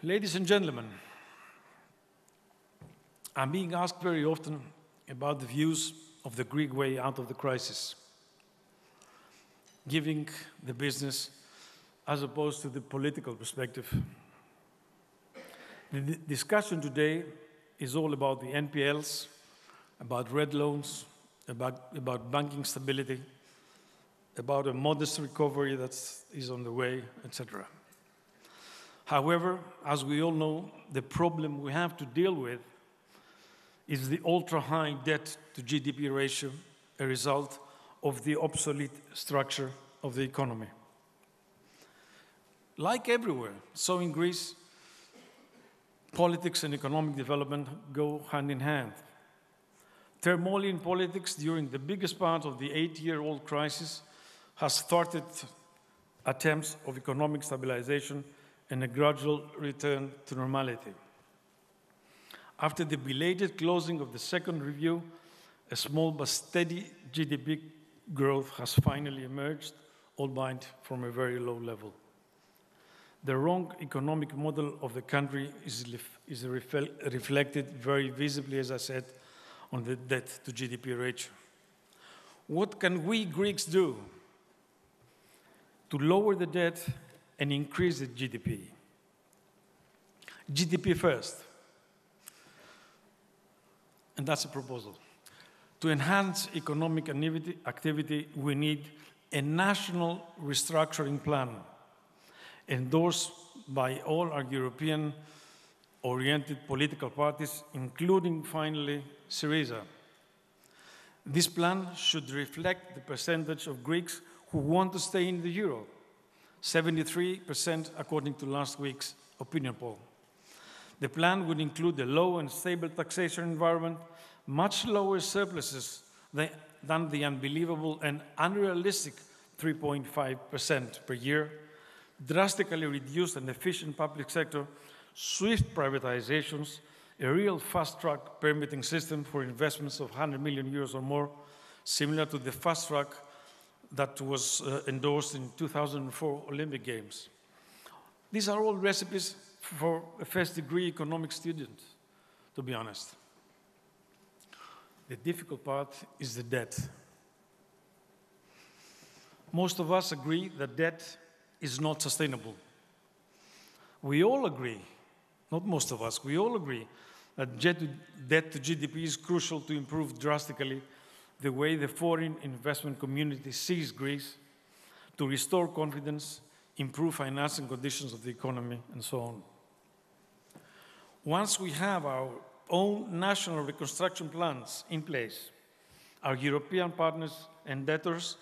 Ladies and gentlemen, I'm being asked very often about the views of the Greek way out of the crisis, giving the business as opposed to the political perspective. The discussion today is all about the NPLs, about red loans, about banking stability, about a modest recovery that is on the way, etc. However, as we all know, the problem we have to deal with is the ultra-high debt to GDP ratio, a result of the obsolete structure of the economy. Like everywhere, so in Greece, politics and economic development go hand in hand. Turmoil in politics during the biggest part of the 8-year-old crisis has thwarted attempts of economic stabilization and a gradual return to normality. After the belated closing of the second review, a small but steady GDP growth has finally emerged, albeit from a very low level. The wrong economic model of the country is reflected very visibly, as I said, on the debt to GDP ratio. What can we Greeks do to lower the debt and increase the GDP? GDP first. And that's a proposal. To enhance economic activity, we need a national restructuring plan endorsed by all our European-oriented political parties, including, finally, Syriza. This plan should reflect the percentage of Greeks who want to stay in the euro, 73% according to last week's opinion poll. The plan would include a low and stable taxation environment, much lower surpluses than the unbelievable and unrealistic 3.5% per year, drastically reduced and efficient public sector, swift privatizations, a real fast-track permitting system for investments of 100 million euros or more, similar to the fast-track that was endorsed in 2004 Olympic Games. These are all recipes for a first-degree economic student, to be honest. The difficult part is the debt. Most of us agree that debt is not sustainable. We all agree, not most of us, we all agree that debt to GDP is crucial to improve drastically the way the foreign investment community sees Greece, to restore confidence, improve financing conditions of the economy, and so on. Once we have our own national reconstruction plans in place, our European partners and debtors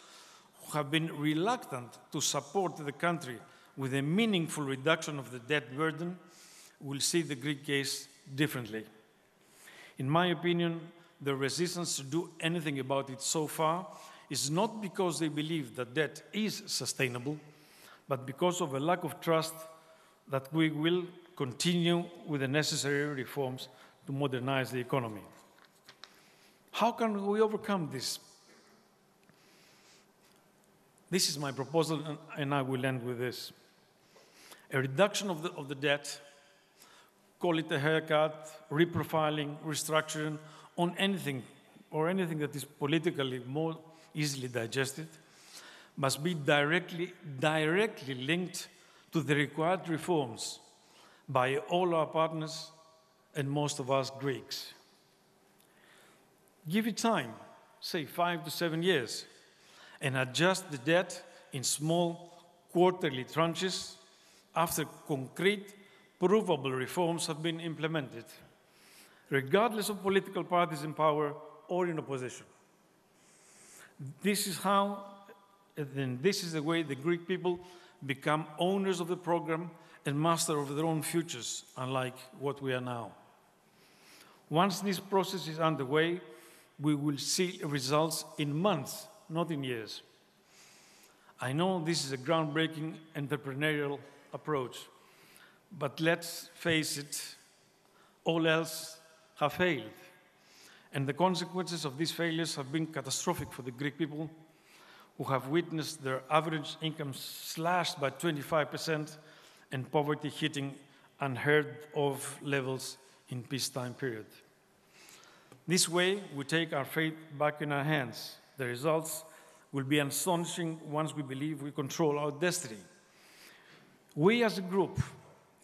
who have been reluctant to support the country with a meaningful reduction of the debt burden will see the Greek case differently. In my opinion, the resistance to do anything about it so far is not because they believe that debt is sustainable, but because of a lack of trust that we will continue with the necessary reforms to modernize the economy. How can we overcome this? This is my proposal, and I will end with this. A reduction of the debt, call it a haircut, reprofiling, restructuring, on anything that is politically more easily digested, must be directly linked to the required reforms by all our partners and most of us Greeks. Give it time, say 5 to 7 years, and adjust the debt in small quarterly tranches after concrete, provable reforms have been implemented, regardless of political parties in power or in opposition. This is the way the Greek people become owners of the program and master of their own futures, unlike what we are now. Once this process is underway, we will see results in months, not in years. I know this is a groundbreaking entrepreneurial approach, but let's face it, all else have failed. And the consequences of these failures have been catastrophic for the Greek people, who have witnessed their average income slashed by 25% and poverty hitting unheard of levels in peacetime period. This way, we take our fate back in our hands. The results will be astonishing once we believe we control our destiny. We as a group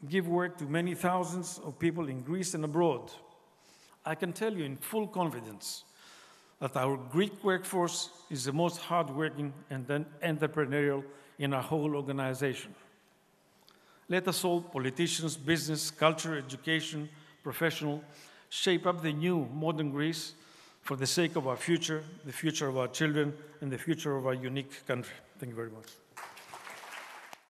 give work to many thousands of people in Greece and abroad. I can tell you in full confidence that our Greek workforce is the most hardworking and entrepreneurial in our whole organization. Let us all, politicians, business, culture, education, professional, shape up the new modern Greece for the sake of our future, the future of our children, and the future of our unique country. Thank you very much.